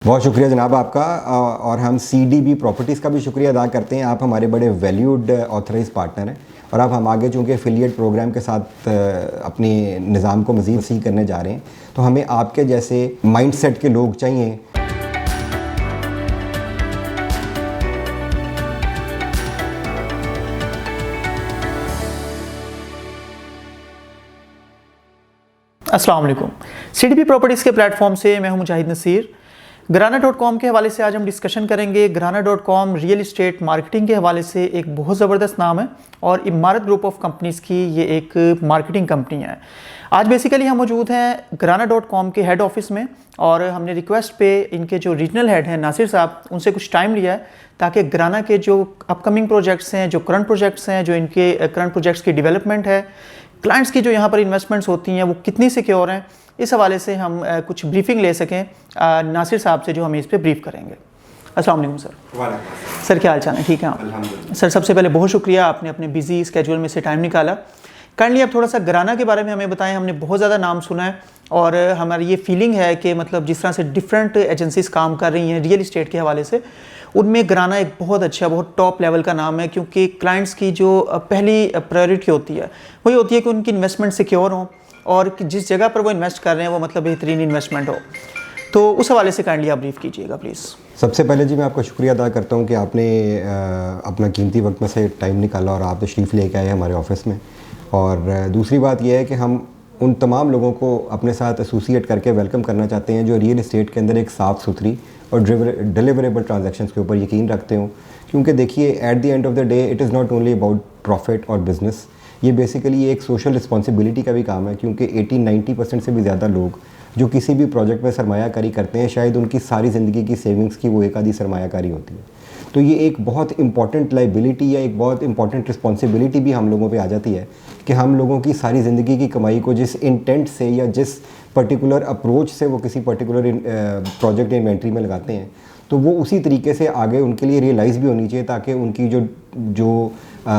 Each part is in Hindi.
बहुत शुक्रिया जनाब आपका। और हम CDB प्रॉपर्टीज़ का भी शुक्रिया अदा करते हैं। आप हमारे बड़े वैल्यूड ऑथराइज पार्टनर हैं और अब हम आगे चूँकि एफिलिएट प्रोग्राम के साथ अपने निज़ाम को मज़ीद वसी करने जा रहे हैं, तो हमें आपके जैसे माइंडसेट के लोग चाहिए। अस्सलाम वालेकुम। CDB प्रॉपर्टीज़ के प्लेटफॉर्म से मैं हूं मुजाहिद नसीर। घराना.com के हवाले से आज हम डिस्कशन करेंगे। घराना.com रियल इस्टेट मार्केटिंग के हवाले से एक बहुत ज़बरदस्त नाम है और इमारत ग्रुप ऑफ कंपनीज़ की ये एक मार्केटिंग कंपनी है। आज बेसिकली हम मौजूद हैं घराना.com के हेड ऑफिस में और हमने रिक्वेस्ट पे इनके जो रीजनल हेड हैं नासिर साहब, उनसे कुछ टाइम लिया है ताकि घराना के जो अपकमिंग प्रोजेक्ट्स हैं, जो करंट प्रोजेक्ट्स हैं, जो इनके करंट प्रोजेक्ट्स की डेवलपमेंट है, क्लाइंट्स की जो यहाँ पर इन्वेस्टमेंट्स होती हैं वो कितनी सिक्योर हैं, इस हवाले से हम कुछ ब्रीफिंग ले सकें नासिर साहब से जो हमें इस पर ब्रीफ करेंगे। अस्सलाम वालेकुम सर। सर क्या हाल चाल है? ठीक है आप? सर सबसे पहले बहुत शुक्रिया, आपने अपने बिजी स्केड्यूल में से टाइम निकाला। काइंडली आप थोड़ा सा घराना के बारे में हमें बताएं। हमने बहुत ज़्यादा नाम सुना है और हमारी ये फीलिंग है कि मतलब जिस तरह से डिफरेंट एजेंसीज काम कर रही हैं रियल इस्टेट के हवाले से, उनमें घराना एक बहुत अच्छा, बहुत टॉप लेवल का नाम है, क्योंकि क्लाइंट्स की जो पहली प्रायोरिटी होती है वही होती है कि उनकी इन्वेस्टमेंट सिक्योर हो और जिस जगह पर वो इन्वेस्ट कर रहे हैं वो मतलब बेहतरीन इन्वेस्टमेंट हो। तो उस हवाले से काइंडली आप ब्रीफ कीजिएगा प्लीज़। सबसे पहले जी मैं आपका शुक्रिया अदा करता हूँ कि आपने अपना कीमती वक्त में से टाइम निकाला और आप तशरीफ़ लेके आए हमारे ऑफिस में। और दूसरी बात यह है कि हम उन तमाम लोगों को अपने साथ एसोसिएट करके वेलकम करना चाहते हैं जो रियल इस्टेट के अंदर एक साफ़ सुथरी और डिलीवरेबल ट्रांजैक्शंस के ऊपर यकीन रखते हो। क्योंकि देखिए, eight the end of the day it is not only about profit और बिज़नेस, ये बेसिकली एक सोशल रिस्पॉन्सिबिलिटी का भी काम है। क्योंकि 80-90% से भी ज़्यादा लोग जो किसी भी प्रोजेक्ट में सरमायाकारी करते हैं, शायद उनकी सारी ज़िंदगी की सेविंग्स की वो एक आधी सरमायाकारी होती है। तो ये एक बहुत इंपॉर्टेंट लाइबिलिटी या एक बहुत इंपॉर्टेंट रिस्पॉन्सिबिलिटी भी हम लोगों पे आ जाती है कि हम लोगों की सारी ज़िंदगी की कमाई को जिस इंटेंट से या जिस पर्टिकुलर अप्रोच से वो किसी पर्टिकुलर प्रोजेक्ट इन्वेंट्री में लगाते हैं, तो वो उसी तरीके से आगे उनके लिए रियलाइज़ भी होनी चाहिए, ताकि उनकी जो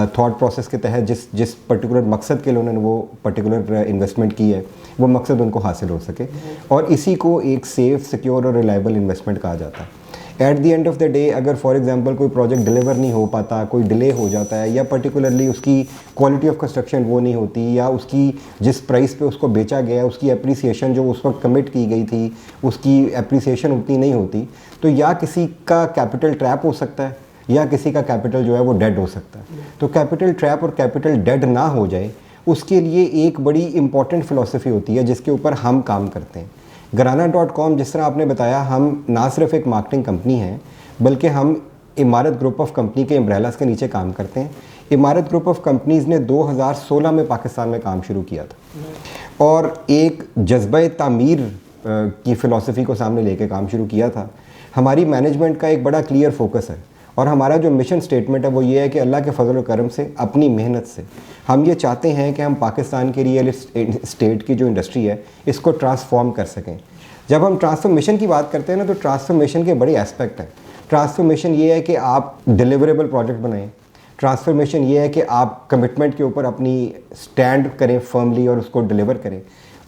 थॉट प्रोसेस के तहत जिस पर्टिकुलर मकसद के लिए उन्होंने वो पर्टिकुलर इन्वेस्टमेंट की है, वो मकसद उनको हासिल हो सके। और इसी को एक सेफ़, सिक्योर और रिलायबल इन्वेस्टमेंट कहा जाता है। Eight the end of the day अगर फॉर एग्जांपल कोई प्रोजेक्ट डिलीवर नहीं हो पाता, कोई डिले हो जाता है, या पर्टिकुलरली उसकी क्वालिटी ऑफ कंस्ट्रक्शन वो नहीं होती, या उसकी जिस प्राइस पे उसको बेचा गया उसकी एप्रिसिएशन जो उस वक्त कमिट की गई थी उसकी एप्रिसिएशन उतनी नहीं होती, तो या किसी का कैपिटल ट्रैप हो सकता है या किसी का कैपिटल जो है वो डेड हो सकता है। तो कैपिटल ट्रैप और कैपिटल डेड ना हो जाए, उसके लिए एक बड़ी इंपॉर्टेंट फ़िलॉसफी होती है जिसके ऊपर हम काम करते हैं। घराना.com, जिस तरह आपने बताया, हम ना सिर्फ एक मार्केटिंग कंपनी हैं बल्कि हम इमारत ग्रुप ऑफ कंपनी के अम्ब्रेलास के नीचे काम करते हैं। इमारत ग्रुप ऑफ कंपनीज़ ने 2016 में पाकिस्तान में काम शुरू किया था और एक जज्बा तामीर की फ़िलॉसफी को सामने लेके काम शुरू किया था। हमारी मैनेजमेंट का एक बड़ा क्लियर फोकस है और हमारा जो मिशन स्टेटमेंट है वो ये है कि अल्लाह के फजल व करम से, अपनी मेहनत से हम ये चाहते हैं कि हम पाकिस्तान की रियल इस्टेट की जो इंडस्ट्री है इसको ट्रांसफॉर्म कर सकें। जब हम ट्रांसफॉर्मेशन की बात करते हैं ना, तो ट्रांसफॉर्मेशन के बड़े एस्पेक्ट हैं। ट्रांसफॉर्मेशन ये है कि आप डिलीवरेबल प्रोजेक्ट बनाएं। ट्रांसफॉर्मेशन ये है कि आप कमिटमेंट के ऊपर अपनी स्टैंड करें फर्मली और उसको डिलीवर करें।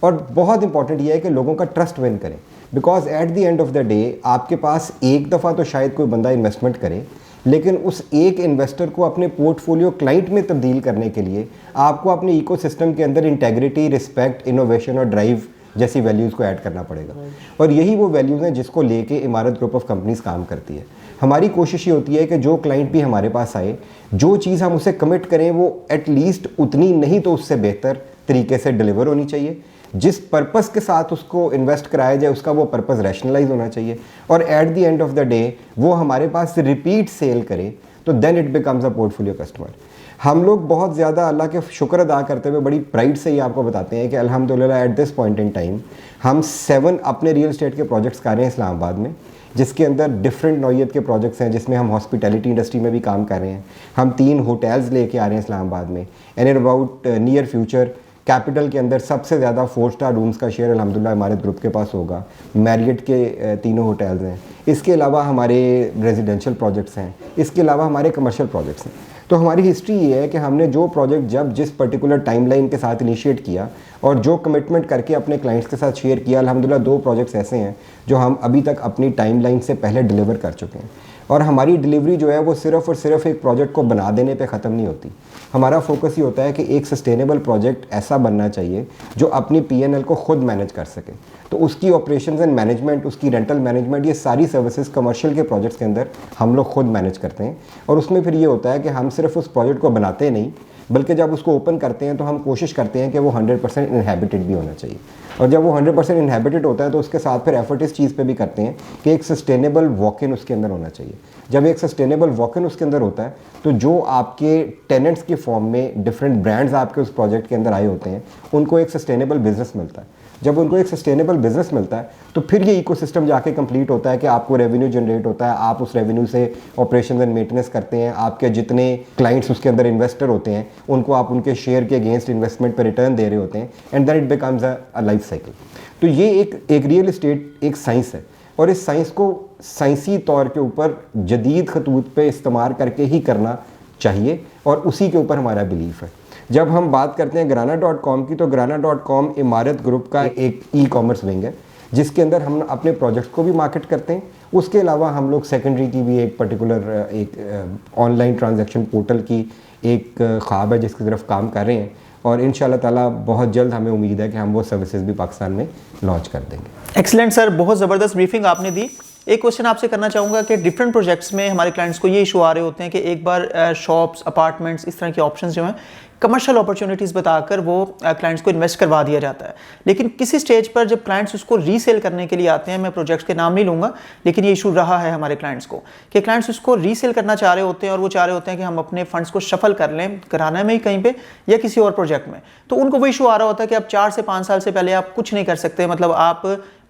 और बहुत इंपॉर्टेंट ये है कि लोगों का ट्रस्ट विन करें, because at the end of the day आपके पास एक दफ़ा तो शायद कोई बंदा इन्वेस्टमेंट करे, लेकिन उस एक इन्वेस्टर को अपने पोर्टफोलियो क्लाइंट में तब्दील करने के लिए आपको अपने इकोसिस्टम के अंदर इंटेग्रिटी, रिस्पेक्ट, इनोवेशन और ड्राइव जैसी वैल्यूज़ को ऐड करना पड़ेगा। और यही वो वैल्यूज़ हैं जिसको लेके इमारत ग्रुप ऑफ कंपनीज़ काम करती है। हमारी कोशिश ये होती है कि जो क्लाइंट भी हमारे पास आए, जो चीज़ हम उसे कमिट करें वो एटलीस्ट उतनी नहीं तो उससे बेहतर तरीके से डिलीवर होनी चाहिए। जिस पर्पस के साथ उसको इन्वेस्ट कराया जाए उसका वो पर्पस रैशनलाइज होना चाहिए और at the end of the day वो हमारे पास रिपीट सेल करे, तो then it becomes a portfolio customer. हम लोग बहुत ज़्यादा अल्लाह के शुक्र अदा करते हुए बड़ी प्राइड से ही आपको बताते हैं कि अल्हम्दुलिल्लाह at this point in time हम 7 अपने रियल इस्टेट के प्रोजेक्ट्स कर रहे हैं इस्लामाबाद में, जिसके अंदर डिफरेंट नौइयत के प्रोजेक्ट्स हैं, जिसमें हम हॉस्पिटैलिटी इंडस्ट्री में भी काम कर रहे हैं। हम 3 होटल्स लेके आ रहे हैं इस्लामाबाद में and in about near future capital के अंदर सबसे ज़्यादा 4 स्टार रूम्स का शेयर अल्हम्दुलिल्लाह इमारत ग्रुप के पास होगा। मैरियट के 3 होटल्स हैं, इसके अलावा हमारे रेजिडेंशियल प्रोजेक्ट्स हैं, इसके अलावा हमारे कमर्शियल प्रोजेक्ट्स हैं। तो हमारी हिस्ट्री ये है कि हमने जो प्रोजेक्ट जब जिस पर्टिकुलर टाइमलाइन के साथ इनिशिएट किया और जो कमिटमेंट करके अपने क्लाइंट्स के साथ शेयर किया, अल्हम्दुलिल्लाह 2 प्रोजेक्ट्स ऐसे हैं जो हम अभी तक अपनी टाइमलाइन से पहले डिलीवर कर चुके हैं। और हमारी डिलीवरी जो है वो सिर्फ़ और सिर्फ एक प्रोजेक्ट को बना देने पे ख़त्म नहीं होती। हमारा फोकस ये होता है कि एक सस्टेनेबल प्रोजेक्ट ऐसा बनना चाहिए जो अपनी पीएनएल को खुद मैनेज कर सके। तो उसकी ऑपरेशंस एंड मैनेजमेंट, उसकी रेंटल मैनेजमेंट, ये सारी सर्विसेज कमर्शियल के प्रोजेक्ट्स के अंदर हम लोग खुद मैनेज करते हैं। और उसमें फिर ये होता है कि हम सिर्फ उस प्रोजेक्ट को बनाते नहीं, बल्कि जब उसको ओपन करते हैं तो हम कोशिश करते हैं कि वो 100% इनहैबिटेड भी होना चाहिए। और जब वो 100% इनहैबिटेड होता है तो उसके साथ फिर एफर्ट इस चीज़ पे भी करते हैं कि एक सस्टेनेबल वॉक इन उसके अंदर होना चाहिए। जब एक सस्टेनेबल वॉक इन उसके अंदर होता है तो जो आपके टेनेंट्स की फॉर्म में डिफरेंट ब्रांड्स आपके उस प्रोजेक्ट के अंदर आए होते हैं, उनको एक सस्टेनेबल बिजनेस मिलता है। जब उनको एक सस्टेनेबल बिजनेस मिलता है तो फिर ये इकोसिस्टम जाके कंप्लीट होता है कि आपको रेवेन्यू जनरेट होता है, आप उस रेवेन्यू से ऑपरेशन एंड मेंटेनेंस करते हैं, आपके जितने क्लाइंट्स उसके अंदर इन्वेस्टर होते हैं उनको आप उनके शेयर के अगेंस्ट इन्वेस्टमेंट पर रिटर्न दे रहे होते हैं, and then it becomes a life cycle. तो ये एक रियल इस्टेट एक साइंस है, और इस साइंस को साइंसी तौर के ऊपर जदीद खतूत पे इस्तेमाल करके ही करना चाहिए, और उसी के ऊपर हमारा बिलीफ है। जब हम बात करते हैं Grana.com की, तो Grana.com इमारत ग्रुप का एक ई कॉमर्स विंग है जिसके अंदर हम अपने प्रोजेक्ट्स को भी मार्केट करते हैं। उसके अलावा हम लोग सेकेंडरी की भी एक पर्टिकुलर एक ऑनलाइन ट्रांजैक्शन पोर्टल की एक ख्वाब है जिसकी तरफ काम कर रहे हैं, और इंशाल्लाह ताला बहुत जल्द हमें उम्मीद है कि हम वो सर्विसेज भी पाकिस्तान में लॉन्च कर देंगे। एक्सीलेंट सर, बहुत ज़बरदस्त ब्रीफिंग आपने दी। एक क्वेश्चन आपसे करना चाहूँगा कि डिफरेंट प्रोजेक्ट्स में हमारे क्लाइंट्स को ये इशू आ रहे होते हैं कि एक बार शॉप्स, अपार्टमेंट्स, इस तरह के ऑप्शंस जो हैं कमर्शियल अपॉर्चुनिटीज़ बताकर वो क्लाइंट्स को इन्वेस्ट करवा दिया जाता है, लेकिन किसी स्टेज पर जब क्लाइंट्स उसको रीसेल करने के लिए आते हैं, मैं प्रोजेक्ट्स के नाम नहीं लूँगा, लेकिन ये इशू रहा है हमारे क्लाइंट्स को कि क्लाइंट्स उसको रीसेल करना चाह रहे होते हैं और वो चाह रहे होते हैं कि हम अपने फंड्स को शफल कर लें कराना में ही कहीं पे या किसी और प्रोजेक्ट में। तो उनको वो इशू आ रहा होता है कि अब 4 से 5 साल से पहले आप कुछ नहीं कर सकते, मतलब आप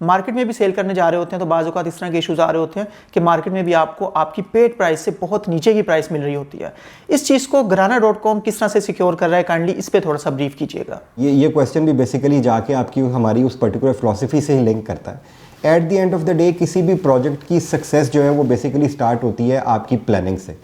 मार्केट में भी सेल करने जा रहे होते हैं तो बाज़ औक़ात इस तरह के इशूज़ आ रहे होते हैं कि मार्केट में भी आपको आपकी पेड प्राइस से बहुत नीचे की प्राइस मिल रही होती है। इस चीज़ को Grana.com किस तरह से सिक्योर कर रहा है, काइंडली इस पे थोड़ा सा ब्रीफ कीजिएगा। ये क्वेश्चन भी बेसिकली जाके आपकी हमारी उस पर्टिकुलर फिलॉसफी से ही लिंक करता है। Eight the end of the day किसी भी प्रोजेक्ट की सक्सेस जो है वो बेसिकली स्टार्ट होती है आपकी प्लानिंग से,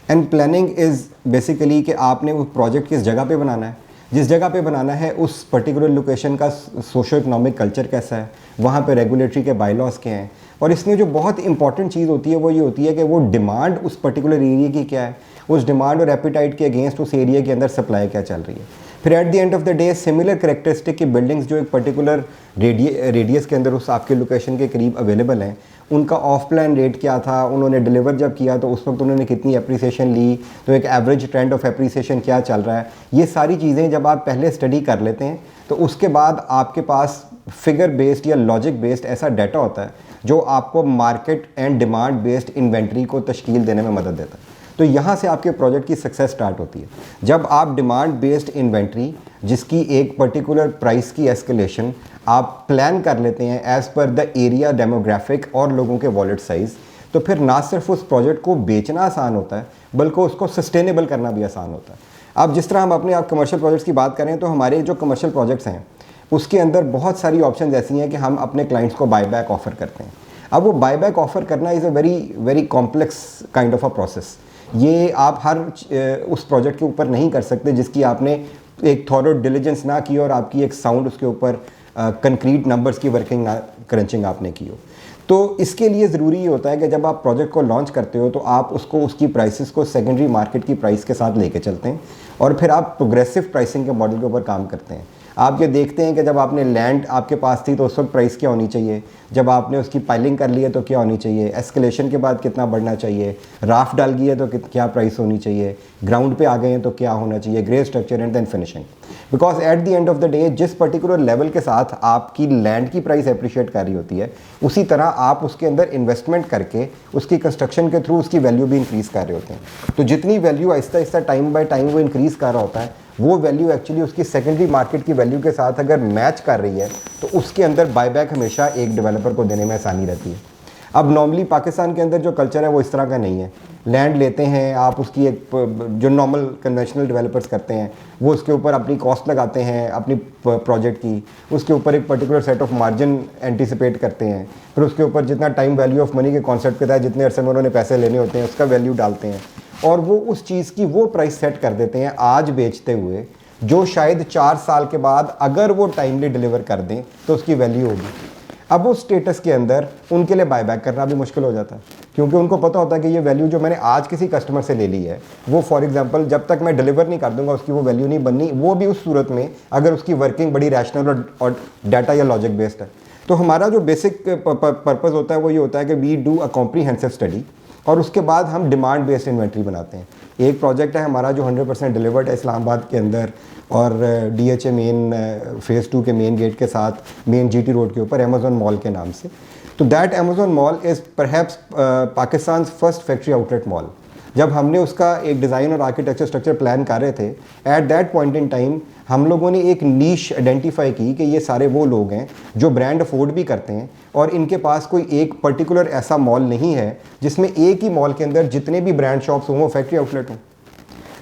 एंड प्लानिंग इज़ बेसिकली कि आपने वो प्रोजेक्ट किस जगह पे बनाना है, जिस जगह पे बनाना है उस पर्टिकुलर लोकेशन का सोशो इकोनॉमिक कल्चर कैसा है, वहाँ पे रेगुलेटरी के बायलॉज क्या हैं, और इसमें जो बहुत इंपॉर्टेंट चीज़ होती है वो ये होती है कि वो डिमांड उस पर्टिकुलर एरिया की क्या है, उस डिमांड और एपिटाइट के अगेंस्ट उस एरिया के अंदर सप्लाई क्या चल रही है। फिर eight the end of the day similar characteristic की बिल्डिंग्स जो एक पर्टिकुलर रेडियस के अंदर उस आपके लोकेशन के करीब अवेलेबल हैं, उनका ऑफ प्लान रेट क्या था, उन्होंने डिलीवर जब किया तो उस वक्त उन्होंने कितनी अप्रिसिएशन ली, तो एक एवरेज ट्रेंड ऑफ अप्रिसिएशन क्या चल रहा है, ये सारी चीज़ें जब आप पहले स्टडी कर लेते हैं तो उसके बाद आपके पास फिगर बेस्ड या लॉजिक बेस्ड ऐसा डाटा होता है जो आपको market and demand based inventory को तश्कील देने में मदद देता है। तो यहाँ से आपके प्रोजेक्ट की सक्सेस स्टार्ट होती है जब आप डिमांड बेस्ड इन्वेंट्री जिसकी एक पर्टिकुलर प्राइस की एस्केलेशन आप प्लान कर लेते हैं as per the area demographic और लोगों के वॉलेट साइज़, तो फिर ना सिर्फ उस प्रोजेक्ट को बेचना आसान होता है बल्कि उसको सस्टेनेबल करना भी आसान होता है। अब जिस तरह हम अपने आप कमर्शियल प्रोजेक्ट्स की बात करें तो हमारे जो कमर्शियल प्रोजेक्ट्स हैं उसके अंदर बहुत सारी ऑप्शन ऐसी हैं कि हम अपने क्लाइंट्स को बायबैक ऑफ़र करते हैं। अब वो बायबैक ऑफ़र करना is a very complex kind of a process. ये आप हर उस प्रोजेक्ट के ऊपर नहीं कर सकते जिसकी आपने एक थॉरो डिलिजेंस ना की और आपकी एक साउंड उसके ऊपर कंक्रीट नंबर्स की वर्किंग क्रंचिंग आपने की हो। तो इसके लिए ज़रूरी ये होता है कि जब आप प्रोजेक्ट को लॉन्च करते हो तो आप उसको उसकी प्राइसेस को सेकेंडरी मार्केट की प्राइस के साथ लेके चलते हैं और फिर आप प्रोग्रेसिव प्राइसिंग के मॉडल के ऊपर काम करते हैं। आप ये देखते हैं कि जब आपने लैंड आपके पास थी तो उस वक्त प्राइस क्या होनी चाहिए, जब आपने उसकी पाइलिंग कर ली है तो क्या होनी चाहिए, एस्केलेशन के बाद कितना बढ़ना चाहिए, राफ्ट डाल गई है तो क्या प्राइस होनी चाहिए, ग्राउंड पे आ गए हैं तो क्या होना चाहिए, grey structure and then finishing. Because at the end of the day जिस पर्टिकुलर लेवल के साथ आपकी लैंड की प्राइस अप्रिशिएट कर रही होती है उसी तरह आप उसके अंदर इन्वेस्टमेंट करके उसकी कंस्ट्रक्शन के थ्रू उसकी वैल्यू भी इंक्रीज़ कर रहे होते हैं। तो जितनी value Aahista Aahista time by time वो इंक्रीज़ कर रहा होता है वो वैल्यू एक्चुअली उसकी सेकेंडरी मार्केट की वैल्यू के साथ अगर मैच कर रही है तो उसके अंदर बायबैक हमेशा एक डेवलपर को देने में आसानी रहती है। अब नॉर्मली पाकिस्तान के अंदर जो कल्चर है वो इस तरह का नहीं है। लैंड लेते हैं आप, उसकी एक जो नॉर्मल कन्वेंशनल डेवलपर्स करते हैं वो उसके ऊपर अपनी कॉस्ट लगाते हैं अपनी प्रोजेक्ट की, उसके ऊपर एक particular set of margin anticipate करते हैं, फिर उसके ऊपर जितना टाइम वैल्यू ऑफ मनी के कॉन्सेप्ट के तहत जितने अरसे में उन्होंने पैसे लेने होते हैं उसका वैल्यू डालते हैं और वो उस चीज़ की वो प्राइस सेट कर देते हैं आज बेचते हुए जो शायद 4 साल के बाद अगर वो टाइमली डिलीवर कर दें तो उसकी वैल्यू होगी। अब उस स्टेटस के अंदर उनके लिए बायबैक करना भी मुश्किल हो जाता है, क्योंकि उनको पता होता है कि ये वैल्यू जो मैंने आज किसी कस्टमर से ले ली है, वो फॉर एग्जांपल जब तक मैं डिलीवर नहीं कर दूंगा उसकी वो वैल्यू नहीं बननी, वो भी उस सूरत में अगर उसकी वर्किंग बड़ी रैशनल और डाटा या लॉजिक बेस्ड है। तो हमारा जो बेसिक पर्पज़ होता है वो ये होता है कि we do a comprehensive study और उसके बाद हम डिमांड बेस्ड इन्वेंट्री बनाते हैं। एक प्रोजेक्ट है हमारा जो 100% डिलीवर्ड है इस्लामाबाद के अंदर, और DHA मेन फेज़ 2 के मेन गेट के साथ मेन GT रोड के ऊपर अमेज़न मॉल के नाम से। तो that Amazon mall is perhaps Pakistan first factory outlet mall. जब हमने उसका एक डिज़ाइन और आर्किटेक्चर स्ट्रक्चर प्लान कर रहे थे, at that point in time हम लोगों ने एक नीश आइडेंटिफाई की कि ये सारे वो लोग हैं जो ब्रांड अफोर्ड भी करते हैं और इनके पास कोई एक पर्टिकुलर ऐसा मॉल नहीं है जिसमें एक ही मॉल के अंदर जितने भी ब्रांड शॉप्स हों वो फैक्ट्री आउटलेट हों।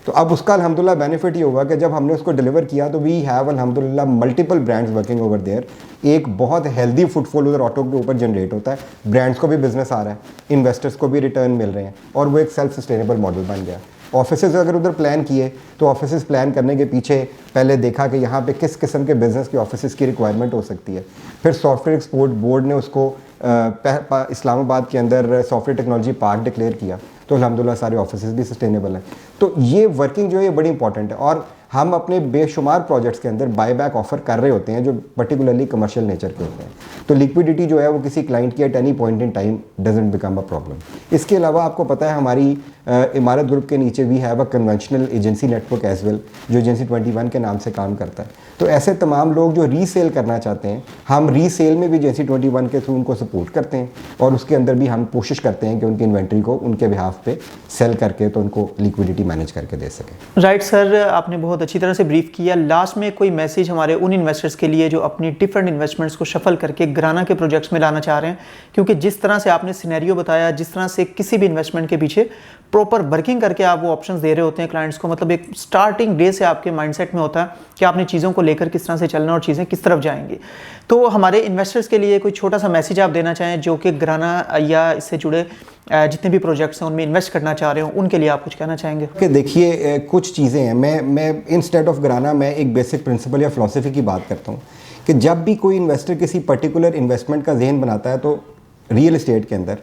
तो अब उसका अल्हम्दुलिल्लाह बेनिफिट ये होगा कि जब हमने उसको डिलीवर किया तो वी हैव अल्हम्दुलिल्लाह multiple brands working over there. एक बहुत हेल्दी फुटफॉल उधर ऑटो के ऊपर जनरेट होता है, ब्रांड्स को भी बिजनेस आ रहा है, इन्वेस्टर्स को भी रिटर्न मिल रहे हैं और वो एक सेल्फ सस्टेनेबल मॉडल बन गया। ऑफिसेज अगर उधर प्लान किए तो ऑफिसेज प्लान करने के पीछे पहले देखा कि यहाँ पे किस किस्म के बिज़नेस की ऑफिसेज की रिक्वायरमेंट हो सकती है। फिर सॉफ्टवेयर एक्सपोर्ट बोर्ड ने उसको इस्लामाबाद के अंदर सॉफ्टवेयर टेक्नोलॉजी पार्क डिक्लेयर किया, तो अल्हम्दुलिल्लाह सारे ऑफिसेज भी सस्टेनेबल हैं। तो ये वर्किंग जो है ये बड़ी इंपॉर्टेंट है और हम अपने बेशुमार प्रोजेक्ट्स के अंदर बायबैक ऑफर कर रहे होते हैं जो पर्टिकुलरली कमर्शियल नेचर के होते हैं। तो लिक्विडिटी जो है वो किसी क्लाइंट की at any point in time doesn't become a problem. इसके अलावा आपको पता है हमारी इमारत ग्रुप के नीचे we have a conventional agency network as well, जो एजेंसी 21 के नाम से काम करता है। तो ऐसे तमाम लोग जो रीसेल करना चाहते हैं, हम रीसेल में भी एजेंसी 21 के थ्रू उनको सपोर्ट करते हैं और उसके अंदर भी हम कोशिश करते हैं कि उनकी इन्वेंट्री को उनके बिहाफ पे सेल करके तो उनको लिक्विडिटी मैनेज करके दे सकें। राइट सर, आपने बहुत अच्छी तरह से ब्रीफ किया। लास्ट में कोई मैसेज हमारे उन इन्वेस्टर्स के लिए जो अपनी डिफरेंट इन्वेस्टमेंट्स को शफल करके घराना के प्रोजेक्ट्स में लाना चाह रहे हैं, क्योंकि जिस तरह से आपने सिनेरियो बताया, जिस तरह से किसी भी इन्वेस्टमेंट के पीछे प्रॉपर वर्किंग करके आप वो ऑप्शंस दे रहे होते हैं क्लाइंट्स को, मतलब एक स्टार्टिंग डे से आपके माइंडसेट में होता है कि आपने चीज़ों को लेकर किस तरह से चलना और चीज़ें किस तरफ जाएंगी। तो हमारे इन्वेस्टर्स के लिए कोई छोटा सा मैसेज आप देना चाहें जो कि घराना या इससे जुड़े जितने भी प्रोजेक्ट्स हैं उनमें इन्वेस्ट करना चाह रहे हो, उनके लिए आप कुछ कहना चाहेंगे? कि देखिए कुछ चीज़ें हैं, मैं इंस्टेड ऑफ घराना मैं एक बेसिक प्रिंसिपल या फ़िलासफ़ी की बात करता हूँ कि जब भी कोई इन्वेस्टर किसी पर्टिकुलर इन्वेस्टमेंट का जहन बनाता है तो रियल इस्टेट के अंदर,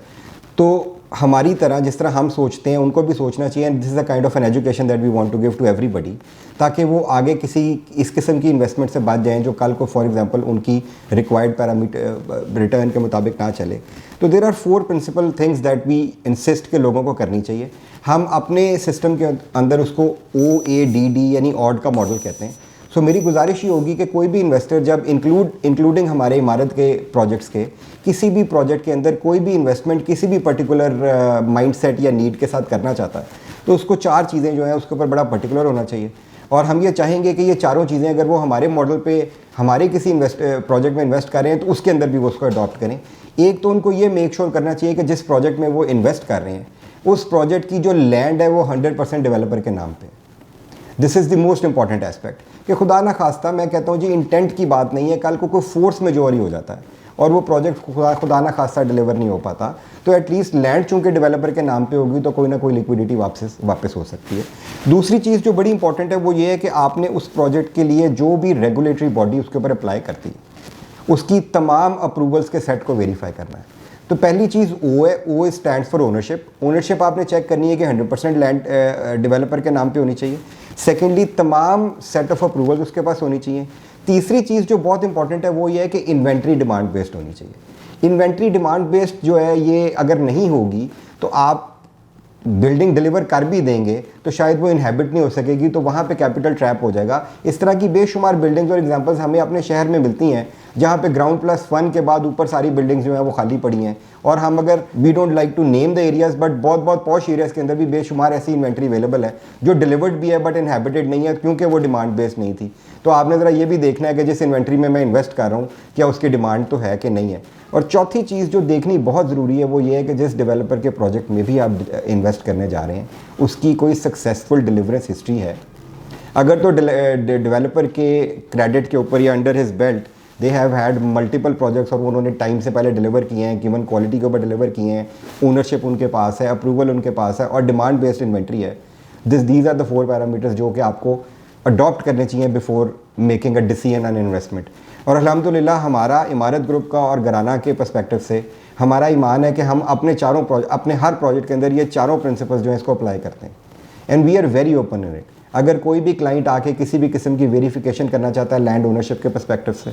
तो हमारी तरह जिस तरह हम सोचते हैं उनको भी सोचना चाहिए। And this is the kind of an education that we want to give to everybody, ताकि वो आगे किसी इस किस्म की इन्वेस्टमेंट से बच जाएं जो कल को फॉर एग्जांपल उनकी रिक्वायर्ड पैरामीटर रिटर्न के मुताबिक ना चले। तो there are 4 principal things that we insist के लोगों को करनी चाहिए। हम अपने सिस्टम के अंदर उसको OADD यानी ऑड का मॉडल कहते हैं। सो मेरी गुजारिश ये होगी कि कोई भी इन्वेस्टर जब इंक्लूडिंग हमारे इमारत के प्रोजेक्ट्स के किसी भी प्रोजेक्ट के अंदर कोई भी इन्वेस्टमेंट किसी भी पर्टिकुलर माइंडसेट या नीड के साथ करना चाहता है, तो उसको 4 चीज़ें जो हैं उसके ऊपर बड़ा पर्टिकुलर होना चाहिए। और हम ये चाहेंगे कि ये चारों चीज़ें अगर वो हमारे मॉडल पे हमारे किसी प्रोजेक्ट में इन्वेस्ट कर रहे हैं तो उसके अंदर भी वो उसको अडॉप्ट करें। एक तो उनको ये मेक श्योर करना चाहिए कि जिस प्रोजेक्ट में वो इन्वेस्ट कर रहे हैं उस प्रोजेक्ट की जो लैंड है वो 100% डेवलपर के नाम पे। This is the most important aspect कि खुदा ना खास्ता, मैं कहता हूँ जी इंटेंट की बात नहीं है, कल को कोई फोर्स मेजॉरी हो जाता है और वो प्रोजेक्ट खुदा ना खास्ता डिलीवर नहीं हो पाता, तो एटलीस्ट लैंड चूँकि डेवलपर के नाम पे होगी तो कोई ना कोई लिक्विडिटी वापस हो सकती है। दूसरी चीज़ जो बड़ी इंपॉर्टेंट है वो ये है कि आपने उस प्रोजेक्ट के लिए जो भी रेगुलेटरी बॉडी उसके ऊपर अप्लाई करती है उसकी तमाम अप्रूवल्स के सेट को वेरीफाई करना है। तो पहली चीज़ O है, O stands for ownership. Ownership आपने चेक करनी है कि 100% लैंड डेवलपर के नाम पे होनी चाहिए। सेकेंडली तमाम सेट ऑफ अप्रूवल्स उसके पास होनी चाहिए। तीसरी चीज़ जो बहुत इंपॉर्टेंट है वो ये है कि इन्वेंट्री डिमांड बेस्ड होनी चाहिए। इन्वेंट्री डिमांड बेस्ड जो है ये अगर नहीं होगी तो आप बिल्डिंग डिलीवर कर भी देंगे तो शायद वो इनहेबिट नहीं हो सकेगी, तो वहाँ पे कैपिटल ट्रैप हो जाएगा। इस तरह की बेशुमार बिल्डिंग्स और एग्जांपल्स हमें अपने शहर में मिलती हैं जहाँ पे ग्राउंड+1 के बाद ऊपर सारी बिल्डिंग्स जो हैं वो खाली पड़ी हैं। और हम अगर we don't like to name the areas but बहुत पॉश एरियाज़ के अंदर भी बेशुमार ऐसी इन्वेंट्री अवेलेबल है जो डिलीवर्ड भी है बट इनहेबिटेड नहीं है क्योंकि वो डिमांड बेस्ड नहीं थी। तो आपने ज़रा ये भी देखना है कि जिस इन्वेंट्री में मैं इन्वेस्ट कर रहा हूँ क्या उसकी डिमांड तो है कि नहीं है। और चौथी चीज़ जो देखनी बहुत ज़रूरी है वो ये है कि जिस डेवलपर के प्रोजेक्ट में भी आप इन्वेस्ट करने जा रहे हैं उसकी कोई सक्सेसफुल डिलीवरेंस हिस्ट्री है। अगर तो डेवलपर के क्रेडिट के ऊपर या under his belt they have had multiple projects और उन्होंने टाइम से पहले डिलीवर किए हैं, गिवन क्वालिटी के ऊपर डिलीवर किए हैं, ओनरशिप उनके पास है, अप्रूवल उनके पास है और डिमांड बेस्ड इन्वेंट्री है, दीज आर द 4 पैरामीटर्स जो कि आपको अडॉप्ट करने चाहिए before making a decision on investment. और अल्हम्दुलिल्लाह हमारा इमारत ग्रुप का और घराना के पर्सपेक्टिव से हमारा ईमान है कि हम अपने हर प्रोजेक्ट के अंदर ये चारों प्रिंसिपल्स जो हैं इसको अप्लाई करते हैं, and we are very open in it. अगर कोई भी क्लाइंट आके किसी भी किस्म की वेरिफिकेशन करना चाहता है लैंड ओनरशिप के पर्सपेक्टिव से,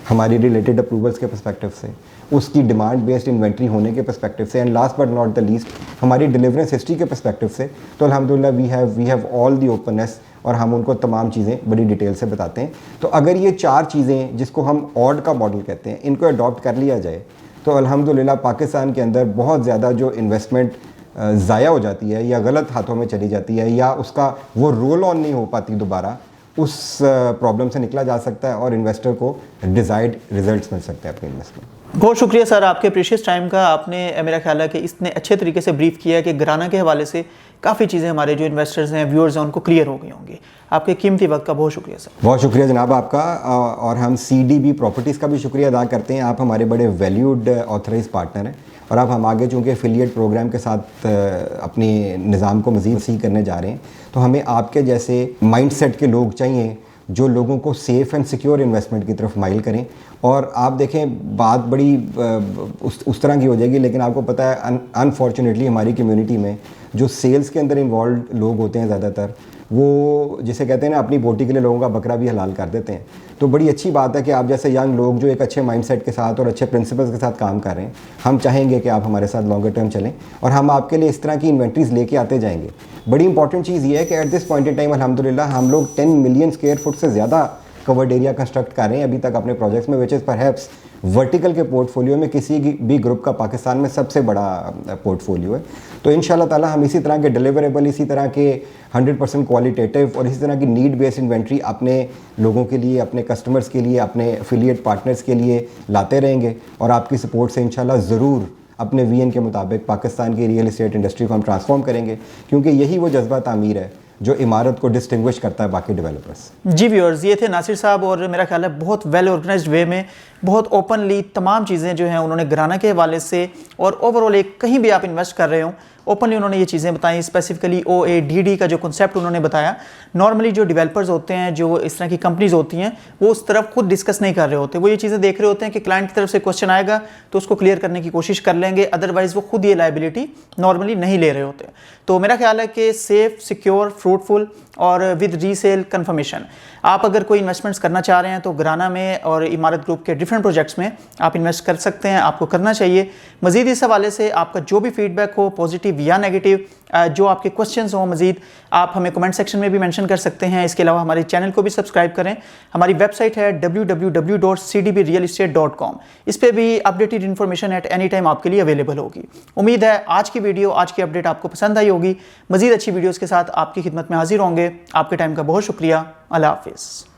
हमारी रिलेटेड अप्रूवल्स के पर्सपेक्टिव से, उसकी डिमांड बेस्ड इन्वेंट्री होने के पर्सपेक्टिव से, and last but not the least हमारी डिलीवरेंस हिस्ट्री के पर्सपेक्टिव से, तो अल्हम्दुलिल्लाह we have all the openness और हम उनको तमाम चीज़ें बड़ी डिटेल से बताते हैं। तो अगर ये 4 चीज़ें जिसको हम ऑड का मॉडल कहते हैं इनको अडॉप्ट कर लिया जाए तो अल्हम्दुलिल्लाह पाकिस्तान के अंदर बहुत ज़्यादा जो इन्वेस्टमेंट ज़ाया हो जाती है या गलत हाथों में चली जाती है या उसका वो रोल ऑन नहीं हो पाती दोबारा, उस प्रॉब्लम से निकला जा सकता है और इन्वेस्टर को डिज़ायर्ड रिजल्ट्स मिल सकते हैं अपने इन्वेस्टमेंट। बहुत शुक्रिया सर आपके प्रीशियस टाइम का। आपने मेरा ख्याल है कि इतने अच्छे तरीके से ब्रीफ किया कि घराना के हवाले से काफ़ी चीज़ें हमारे जो इन्वेस्टर्स हैं, व्यूअर्स हैं, उनको क्लियर हो गई होंगी। आपके कीमती वक्त का बहुत शुक्रिया सर। बहुत शुक्रिया जनाब आपका, और हम CDB प्रॉपर्टीज़ का भी शुक्रिया अदा करते हैं। आप हमारे बड़े वैल्यूड ऑथराइज पार्टनर हैं और अब हम आगे चूँकि एफिलिएट प्रोग्राम के साथ अपने निज़ाम को मज़ीद वसी करने जा रहे हैं, तो हमें आपके जैसे माइंडसेट के लोग चाहिए जो लोगों को सेफ़ एंड सिक्योर इन्वेस्टमेंट की तरफ माइल करें। और आप देखें बात बड़ी उस तरह की हो जाएगी, लेकिन आपको पता है अनफॉर्चुनेटली हमारी कम्युनिटी में जो सेल्स के अंदर इन्वॉल्व लोग होते हैं ज़्यादातर, वो जिसे कहते हैं ना अपनी बोटी के लिए लोगों का बकरा भी हलाल कर देते हैं। तो बड़ी अच्छी बात है कि आप जैसे यंग लोग जो एक अच्छे माइंडसेट के साथ और अच्छे प्रिंसिपल्स के साथ काम कर रहे हैं, हम चाहेंगे कि आप हमारे साथ लॉन्गर टर्म चलें और हम आपके लिए इस तरह की इन्वेंट्रीज़ लेके आते जाएंगे। बड़ी इंपॉर्टेंट चीज़ ये है कि at this point in time अल्हम्दुलिल्लाह हम लोग 10 मिलियन स्क्वायर फुट से ज़्यादा कवर्ड एरिया कंस्ट्रक्ट कर रहे हैं अभी तक अपने प्रोजेक्ट्स में, विच इज़ परहैप्स वर्टिकल के पोर्टफोलियो में किसी भी ग्रुप का पाकिस्तान में सबसे बड़ा पोर्टफोलियो है। तो इंशाल्लाह ताला हम इसी तरह के डिलीवरेबल, इसी तरह के 100% क्वालिटेटिव और इसी तरह की नीड बेस्ड इन्वेंट्री अपने लोगों के लिए, अपने कस्टमर्स के लिए, अपने एफिलिएट पार्टनर्स के लिए लाते रहेंगे और आपकी सपोर्ट से इंशाल्लाह ज़रूर अपने VN के मुताबिक पाकिस्तान की रियल इस्टेट इंडस्ट्री को हम ट्रांसफॉर्म करेंगे, क्योंकि यही वो जज्बा तामीर है जो इमारत को डिस्टिंग्विश करता है बाकी डेवलपर्स। जी व्यूअर्स, ये थे नासिर साहब और मेरा ख्याल है बहुत वेल ऑर्गेनाइज्ड वे में, बहुत ओपनली तमाम चीज़ें जो हैं उन्होंने घराना के हवाले से और ओवरऑल एक कहीं भी आप इन्वेस्ट कर रहे हो ओपनली उन्होंने ये चीज़ें बताई। स्पेसिफिकली OADD का जो कॉन्सेप्ट उन्होंने बताया, नॉर्मली जो डेवलपर्स होते हैं, जो इस तरह की कंपनीज होती हैं, वो उस तरफ खुद डिस्कस नहीं कर रहे होते। वो ये चीज़ें देख रहे होते हैं कि क्लाइंट की तरफ से क्वेश्चन आएगा तो उसको क्लियर करने की कोशिश कर लेंगे, अदरवाइज़ वो खुद ये लायबिलिटी नॉर्मली नहीं ले रहे होते। तो मेरा ख्याल है कि सेफ, सिक्योर, फ्रूटफुल और विद रीसेल कन्फर्मेशन, आप अगर कोई इन्वेस्टमेंट्स करना चाह रहे हैं तो घराना में और इमारत ग्रुप के डिफरेंट प्रोजेक्ट्स में आप इन्वेस्ट कर सकते हैं, आपको करना चाहिए। मज़ीद इस हवाले से आपका जो भी फीडबैक हो, पॉजिटिव या नेगेटिव, जो आपके क्वेश्चंस हों मज़ीद, आप हमें कमेंट सेक्शन में भी मेंशन कर सकते हैं। इसके अलावा हमारे चैनल को भी सब्सक्राइब करें। हमारी वेबसाइट है www.cdbrealestate.com। इस पर भी updated information at any time आपके लिए अवेलेबल होगी। उम्मीद है आज की वीडियो, आज की अपडेट आपको पसंद आई होगी। मज़ीद अच्छी वीडियोज़ के साथ आपकी खिदमत में हाजिर होंगे। आपके टाइम का बहुत शुक्रिया। अल्लाह हाफिज़।